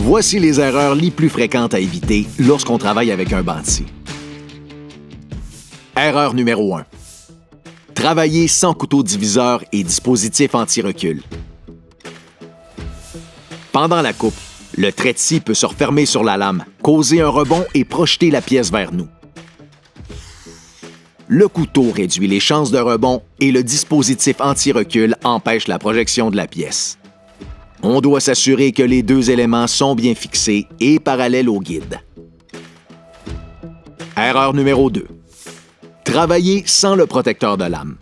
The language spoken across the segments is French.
Voici les erreurs les plus fréquentes à éviter lorsqu'on travaille avec un bandit. Erreur numéro 1. Travailler sans couteau diviseur et dispositif anti-recul. Pendant la coupe, le trait de scie peut se refermer sur la lame, causer un rebond et projeter la pièce vers nous. Le couteau réduit les chances de rebond et le dispositif anti-recul empêche la projection de la pièce. On doit s'assurer que les deux éléments sont bien fixés et parallèles au guide. Erreur numéro 2. Travailler sans le protecteur de lame.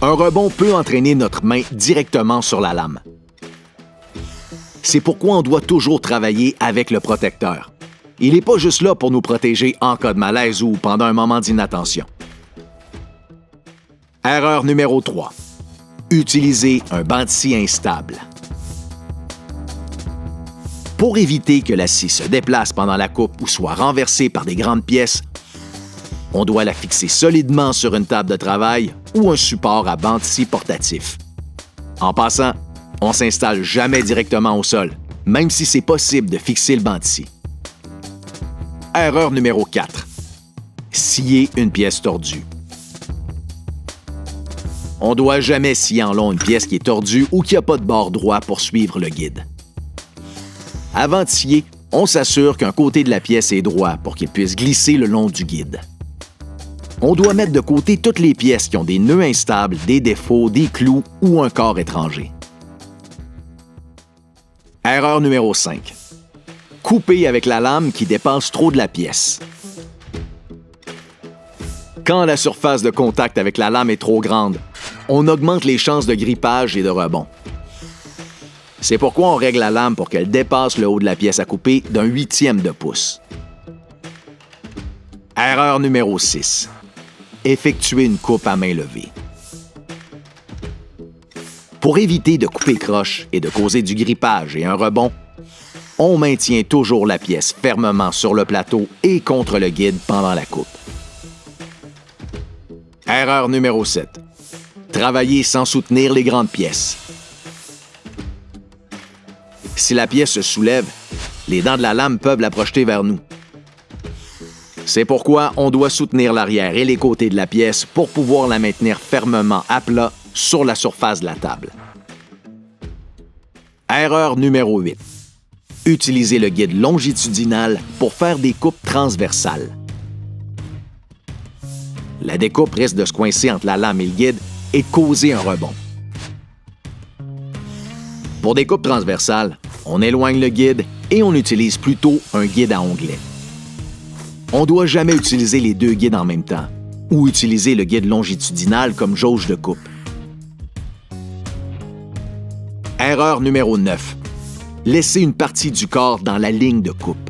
Un rebond peut entraîner notre main directement sur la lame. C'est pourquoi on doit toujours travailler avec le protecteur. Il n'est pas juste là pour nous protéger en cas de malaise ou pendant un moment d'inattention. Erreur numéro 3. Utiliser un banc de scie instable. Pour éviter que la scie se déplace pendant la coupe ou soit renversée par des grandes pièces, on doit la fixer solidement sur une table de travail ou un support à banc de scie portatif. En passant, on ne s'installe jamais directement au sol, même si c'est possible de fixer le banc de scie. Erreur numéro 4. Scier une pièce tordue. On ne doit jamais scier en long une pièce qui est tordue ou qui n'a pas de bord droit pour suivre le guide. Avant de scier, on s'assure qu'un côté de la pièce est droit pour qu'il puisse glisser le long du guide. On doit mettre de côté toutes les pièces qui ont des nœuds instables, des défauts, des clous ou un corps étranger. Erreur numéro 5. Couper avec la lame qui dépasse trop de la pièce. Quand la surface de contact avec la lame est trop grande, on augmente les chances de grippage et de rebond. C'est pourquoi on règle la lame pour qu'elle dépasse le haut de la pièce à couper d'un 1/8 de pouce. Erreur numéro 6. Effectuer une coupe à main levée. Pour éviter de couper croche et de causer du grippage et un rebond, on maintient toujours la pièce fermement sur le plateau et contre le guide pendant la coupe. Erreur numéro 7. Travailler sans soutenir les grandes pièces. Si la pièce se soulève, les dents de la lame peuvent la projeter vers nous. C'est pourquoi on doit soutenir l'arrière et les côtés de la pièce pour pouvoir la maintenir fermement à plat sur la surface de la table. Erreur numéro 8. Utiliser le guide longitudinal pour faire des coupes transversales. La découpe risque de se coincer entre la lame et le guide et de causer un rebond. Pour des coupes transversales, on éloigne le guide et on utilise plutôt un guide à onglets. On ne doit jamais utiliser les deux guides en même temps ou utiliser le guide longitudinal comme jauge de coupe. Erreur numéro 9. Laisser une partie du corps dans la ligne de coupe.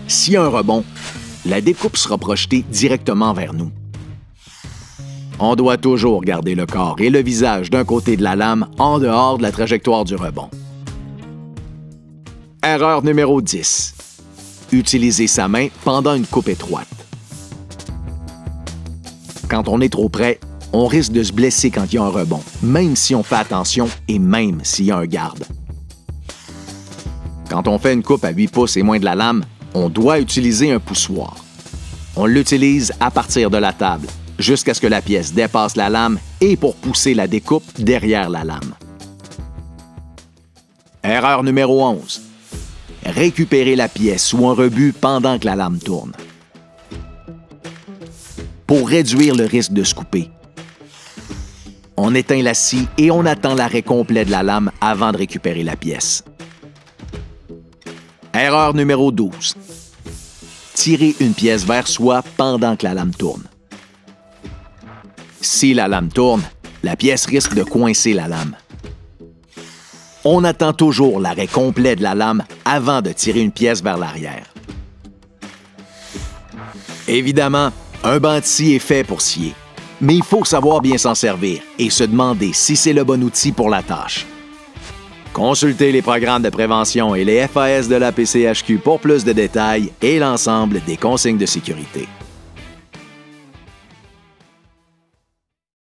S'il y a un rebond, la découpe sera projetée directement vers nous. On doit toujours garder le corps et le visage d'un côté de la lame en dehors de la trajectoire du rebond. Erreur numéro 10. Utiliser sa main pendant une coupe étroite. Quand on est trop près, on risque de se blesser quand il y a un rebond, même si on fait attention et même s'il y a un garde. Quand on fait une coupe à 8 pouces et moins de la lame, on doit utiliser un poussoir. On l'utilise à partir de la table, jusqu'à ce que la pièce dépasse la lame et pour pousser la découpe derrière la lame. Erreur numéro 11. Récupérer la pièce ou un rebut pendant que la lame tourne. Pour réduire le risque de se couper, on éteint la scie et on attend l'arrêt complet de la lame avant de récupérer la pièce. Erreur numéro 12. Tirer une pièce vers soi pendant que la lame tourne. Si la lame tourne, la pièce risque de coincer la lame. On attend toujours l'arrêt complet de la lame avant de tirer une pièce vers l'arrière. Évidemment, un banc de scie est fait pour scier, mais il faut savoir bien s'en servir et se demander si c'est le bon outil pour la tâche. Consultez les programmes de prévention et les FAS de la PCHQ pour plus de détails et l'ensemble des consignes de sécurité.